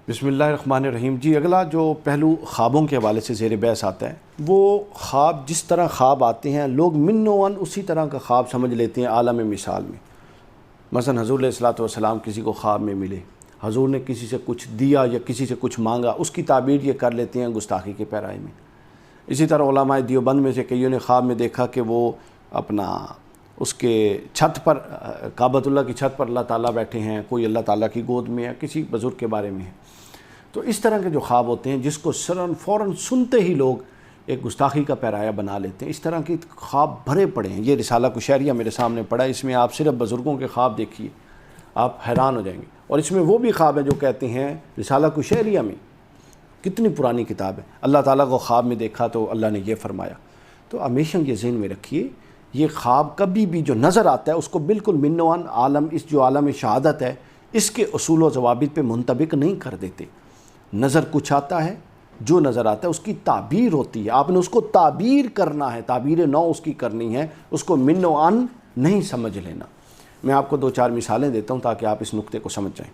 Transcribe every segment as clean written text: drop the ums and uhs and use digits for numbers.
بسم اللہ الرحمن الرحیم۔ جی اگلا جو پہلو خوابوں کے حوالے سے زیر بحث آتا ہے، وہ خواب جس طرح خواب آتے ہیں لوگ من و عن اسی طرح کا خواب سمجھ لیتے ہیں عالم مثال میں۔ مثلا حضور علیہ الصلوۃ والسلام کسی کو خواب میں ملے، حضور نے کسی سے کچھ دیا یا کسی سے کچھ مانگا، اس کی تعبیر یہ کر لیتے ہیں گستاخی کے پیرائی میں۔ اسی طرح علماء دیوبند میں سے کئیوں نے خواب میں دیکھا کہ وہ اپنا اس کے چھت پر، کعبۃ اللہ کی چھت پر اللہ تعالیٰ بیٹھے ہیں، کوئی اللہ تعالیٰ کی گود میں ہے، کسی بزرگ کے بارے میں ہے۔ تو اس طرح کے جو خواب ہوتے ہیں جس کو فوراً سنتے ہی لوگ ایک گستاخی کا پیرایا بنا لیتے ہیں، اس طرح کے خواب بھرے پڑے ہیں۔ یہ رسالہ کشیریہ میرے سامنے پڑا ہے، اس میں آپ صرف بزرگوں کے خواب دیکھیے، آپ حیران ہو جائیں گے۔ اور اس میں وہ بھی خواب ہیں جو کہتے ہیں رسالہ کشیریہ میں، کتنی پرانی کتاب ہے، اللہ تعالیٰ کو خواب میں دیکھا تو اللہ نے یہ فرمایا۔ تو ہمیشہ یہ ذہن میں رکھیے، یہ خواب کبھی بھی جو نظر آتا ہے اس کو بالکل من و عن عالم، اس جو عالم شہادت ہے اس کے اصول و ضوابط پہ منطبق نہیں کر دیتے۔ نظر کچھ آتا ہے، جو نظر آتا ہے اس کی تعبیر ہوتی ہے، آپ نے اس کو تعبیر کرنا ہے، تعبیر نو اس کی کرنی ہے، اس کو من و عن نہیں سمجھ لینا۔ میں آپ کو دو چار مثالیں دیتا ہوں تاکہ آپ اس نقطے کو سمجھ جائیں۔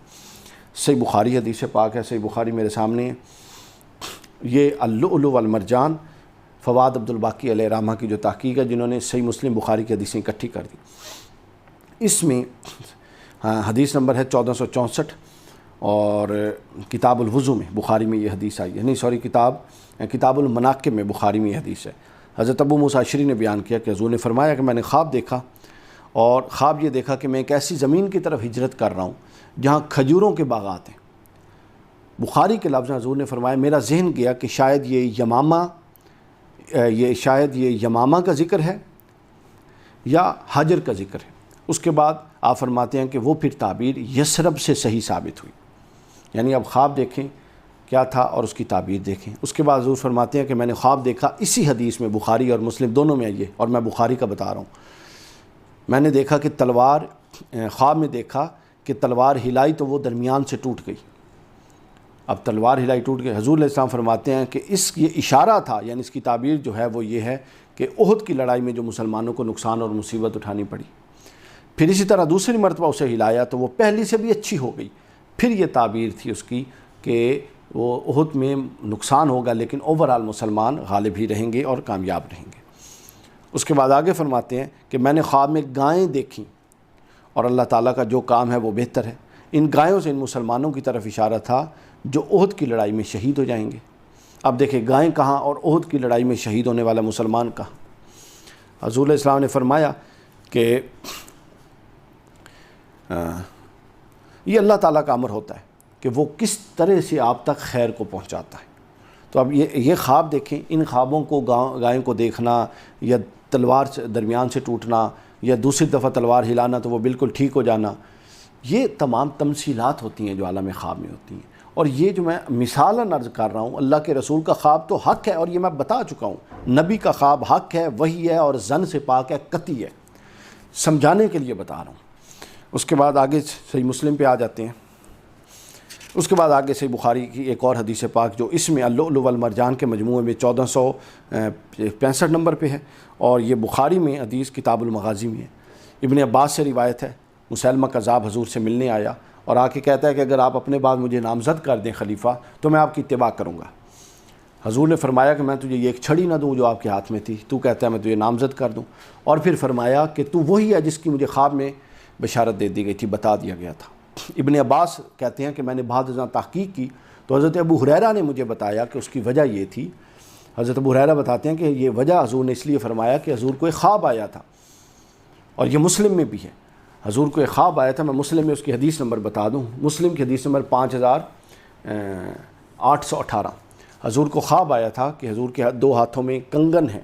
صحیح بخاری حدیث پاک ہے، صحیح بخاری میرے سامنے ہے، یہ اللؤلؤ والمرجان فواد عبد الباقی علیہ رحمہ کی جو تحقیق ہے، جنہوں نے صحیح مسلم بخاری کی حدیثیں اکٹھی کر دی۔ اس میں حدیث نمبر ہے 1464 اور کتاب الوضو میں بخاری میں یہ حدیث آئی ہے، نہیں سوری کتاب المناقب میں بخاری میں یہ حدیث ہے۔ حضرت ابو موسیٰ اشعری نے بیان کیا کہ حضور نے فرمایا کہ میں نے خواب دیکھا، اور خواب یہ دیکھا کہ میں ایک ایسی زمین کی طرف ہجرت کر رہا ہوں جہاں کھجوروں کے باغات ہیں۔ بخاری کے لفظ حضور نے فرمایا میرا ذہن گیا کہ شاید یہ یمامہ کا ذکر ہے یا حجر کا ذکر ہے۔ اس کے بعد آپ فرماتے ہیں کہ وہ پھر تعبیر یثرب سے صحیح ثابت ہوئی، یعنی اب خواب دیکھیں کیا تھا اور اس کی تعبیر دیکھیں۔ اس کے بعد حضور فرماتے ہیں کہ میں نے خواب دیکھا، اسی حدیث میں بخاری اور مسلم دونوں میں آئی ہے اور میں بخاری کا بتا رہا ہوں۔ میں نے دیکھا کہ خواب میں دیکھا کہ تلوار ہلائی تو وہ درمیان سے ٹوٹ گئی۔ اب تلوار ہلائی ٹوٹ گئی، حضور علیہ السلام فرماتے ہیں کہ یہ اشارہ تھا، یعنی اس کی تعبیر جو ہے وہ یہ ہے کہ احد کی لڑائی میں جو مسلمانوں کو نقصان اور مصیبت اٹھانی پڑی۔ پھر اسی طرح دوسری مرتبہ اسے ہلایا تو وہ پہلی سے بھی اچھی ہو گئی۔ پھر یہ تعبیر تھی اس کی کہ وہ احد میں نقصان ہوگا لیکن اوورآل مسلمان غالب ہی رہیں گے اور کامیاب رہیں گے۔ اس کے بعد آگے فرماتے ہیں کہ میں نے خواب میں گائیں دیکھیں اور اللہ تعالیٰ کا جو کام ہے وہ بہتر ہے۔ ان گایوں سے ان مسلمانوں کی طرف اشارہ تھا جو احد کی لڑائی میں شہید ہو جائیں گے۔ اب دیکھیں گائیں کہاں اور احد کی لڑائی میں شہید ہونے والا مسلمان کہاں۔ حضور علیہ السلام نے فرمایا کہ یہ اللہ تعالیٰ کا امر ہوتا ہے کہ وہ کس طرح سے آپ تک خیر کو پہنچاتا ہے۔ تو اب یہ خواب دیکھیں، ان خوابوں کو گائیں کو دیکھنا یا تلوار درمیان سے ٹوٹنا یا دوسری دفعہ تلوار ہلانا تو وہ بالکل ٹھیک ہو جانا، یہ تمام تمثیلات ہوتی ہیں جو عالم خواب میں ہوتی ہیں۔ اور یہ جو میں مثالاً عرض کر رہا ہوں، اللہ کے رسول کا خواب تو حق ہے اور یہ میں بتا چکا ہوں، نبی کا خواب حق ہے، وحی ہے اور ظن سے پاک ہے، قطعی ہے، سمجھانے کے لیے بتا رہا ہوں۔ اس کے بعد آگے صحیح مسلم پہ آ جاتے ہیں۔ اس کے بعد آگے صحیح بخاری کی ایک اور حدیث پاک جو اس میں اللؤلؤ والمرجان کے مجموعے میں 1465 نمبر پہ ہے، اور یہ بخاری میں حدیث کتاب المغازی میں ہے۔ ابن عباس سے روایت ہے، مسیلمہ کذاب حضور سے ملنے آیا اور آ کے کہتا ہے کہ اگر آپ اپنے بعد مجھے نامزد کر دیں خلیفہ تو میں آپ کی اتباع کروں گا۔ حضور نے فرمایا کہ میں تجھے یہ ایک چھڑی نہ دوں جو آپ کے ہاتھ میں تھی، تو کہتا ہے میں تجھے نامزد کر دوں، اور پھر فرمایا کہ تو وہی ہے جس کی مجھے خواب میں بشارت دے دی گئی تھی، بتا دیا گیا تھا۔ ابن عباس کہتے ہیں کہ میں نے بعد ازاں تحقیق کی تو حضرت ابو ہریرہ نے مجھے بتایا کہ اس کی وجہ یہ تھی۔ حضرت ابو ہریرہ بتاتے ہیں کہ یہ وجہ حضور نے اس لیے فرمایا کہ حضور کو ایک خواب آیا تھا، اور یہ مسلم میں بھی ہے۔ حضور کو ایک خواب آیا تھا، میں مسلم میں اس کی حدیث نمبر بتا دوں، مسلم کی حدیث نمبر 5818۔ حضور کو خواب آیا تھا کہ حضور کے دو ہاتھوں میں کنگن ہیں۔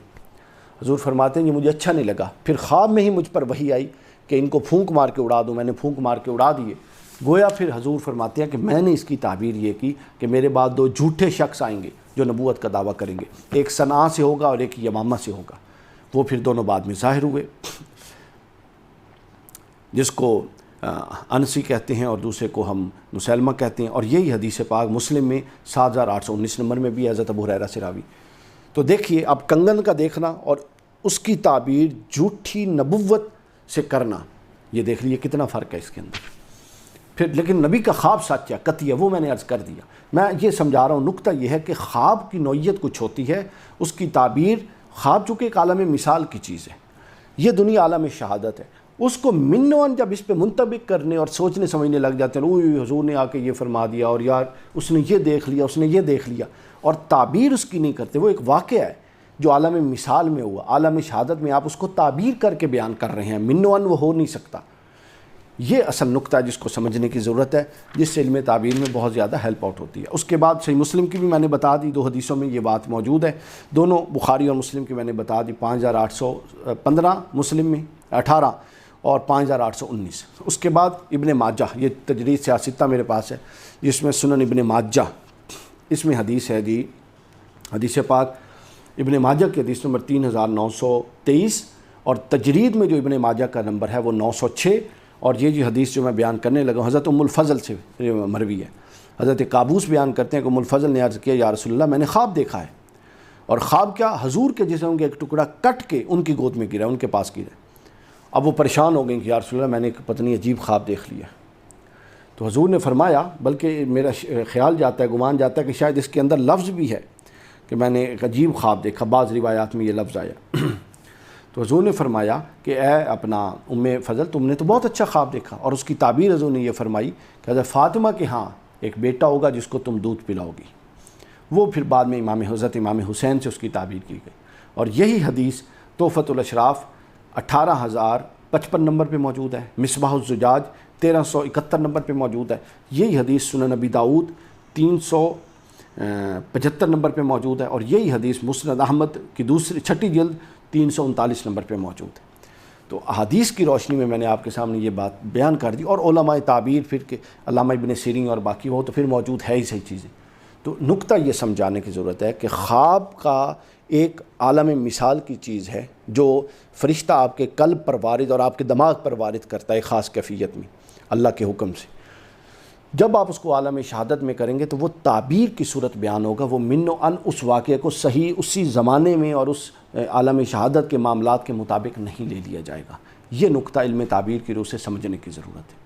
حضور فرماتے ہیں یہ مجھے اچھا نہیں لگا، پھر خواب میں ہی مجھ پر وحی آئی کہ ان کو پھونک مار کے اڑا دوں، میں نے پھونک مار کے اڑا دیے۔ گویا پھر حضور فرماتے ہیں کہ میں نے اس کی تعبیر یہ کی کہ میرے بعد دو جھوٹے شخص آئیں گے جو نبوت کا دعویٰ کریں گے، ایک صنعاء سے ہوگا اور ایک یمامہ سے ہوگا۔ وہ پھر دونوں بعد میں ظاہر ہوئے، جس کو انسی کہتے ہیں اور دوسرے کو ہم مسیلمہ کہتے ہیں، اور یہی حدیث پاک مسلم میں 7819 نمبر میں بھی حضرت ابو ہریرہ سے راوی۔ تو دیکھیے اب کنگن کا دیکھنا اور اس کی تعبیر جھوٹی نبوت سے کرنا، یہ دیکھ لیے کتنا فرق ہے اس کے اندر۔ پھر لیکن نبی کا خواب سچ ہے، قطعی ہے، وہ میں نے عرض کر دیا۔ میں یہ سمجھا رہا ہوں، نقطہ یہ ہے کہ خواب کی نوعیت کچھ ہوتی ہے، اس کی تعبیر، خواب چونکہ ایک عالم مثال کی چیز ہے، یہ دنیا عالم شہادت ہے، اس کو منوان جب اس پہ منطبق کرنے اور سوچنے سمجھنے لگ جاتے ہیں، اوہ حضور نے آ کے یہ فرما دیا، اور یار اس نے یہ دیکھ لیا، اس نے یہ دیکھ لیا، اور تعبیر اس کی نہیں کرتے۔ وہ ایک واقعہ ہے جو عالم مثال میں ہوا، عالم شہادت میں آپ اس کو تعبیر کر کے بیان کر رہے ہیں، منوان وہ ہو نہیں سکتا۔ یہ اصل نقطہ ہے جس کو سمجھنے کی ضرورت ہے، جس سے علم تعبیر میں بہت زیادہ ہیلپ آؤٹ ہوتی ہے۔ اس کے بعد صحیح مسلم کی بھی میں نے بتا دی، 2 حدیثوں میں یہ بات موجود ہے، دونوں بخاری اور مسلم کی میں نے بتا دی، 5815 مسلم میں 18 اور 5819۔ اس کے بعد ابن ماجہ، یہ تجرید سیاستہ میرے پاس ہے جس میں سنن ابن ماجہ، اس میں حدیث ہے جی، حدیث پاک ابن ماجہ کی حدیث نمبر 3923، اور تجرید میں جو ابن ماجہ کا نمبر ہے وہ 906۔ اور یہ جو حدیث جو میں بیان کرنے لگا ہوں حضرت ام الفضل سے مروی ہے، حضرت قابوس بیان کرتے ہیں کہ ام الفضل نے عرض کیا یا رسول اللہ میں نے خواب دیکھا ہے، اور خواب کیا، حضور کے جسم کا ایک ٹکڑا کٹ کے ان کی گود میں گرا، ان کے پاس گرا۔ اب وہ پریشان ہو گئیں کہ یا رسول اللہ میں نے ایک پتنی عجیب خواب دیکھ لیا۔ تو حضور نے فرمایا، بلکہ میرا خیال جاتا ہے، گمان جاتا ہے کہ شاید اس کے اندر لفظ بھی ہے کہ میں نے ایک عجیب خواب دیکھا، بعض روایات میں یہ لفظ آیا۔ تو حضور نے فرمایا کہ اے اپنا ام فضل تم نے تو بہت اچھا خواب دیکھا، اور اس کی تعبیر حضور نے یہ فرمائی کہ حضرت فاطمہ کے ہاں ایک بیٹا ہوگا جس کو تم دودھ پلاؤ گی۔ وہ پھر بعد میں حضرت امام حسین سے اس کی تعبیر کی گئی، اور یہی حدیث تحفۃ الاشراف 18055 نمبر پہ موجود ہے، مصباح الزجاج 1371 نمبر پہ موجود ہے، یہی حدیث سنن نبی داؤد 375 نمبر پہ موجود ہے، اور یہی حدیث مسند احمد کی چھٹی جلد 339 نمبر پہ موجود ہے۔ تو احادیث کی روشنی میں نے آپ کے سامنے یہ بات بیان کر دی، اور علماء تعبیر پھر کہ علامہ ابن سیرین اور باقی وہ تو پھر موجود ہے ہی صحیح چیزیں۔ تو نقطہ یہ سمجھانے کی ضرورت ہے کہ خواب کا ایک عالم مثال کی چیز ہے جو فرشتہ آپ کے قلب پر وارد اور آپ کے دماغ پر وارد کرتا ہے خاص کیفیت میں اللہ کے حکم سے۔ جب آپ اس کو عالم شہادت میں کریں گے تو وہ تعبیر کی صورت بیان ہوگا، وہ من و ان اس واقعے کو صحیح اسی زمانے میں اور اس عالم شہادت کے معاملات کے مطابق نہیں لے لیا جائے گا۔ یہ نقطہ علم تعبیر کی روح سے سمجھنے کی ضرورت ہے۔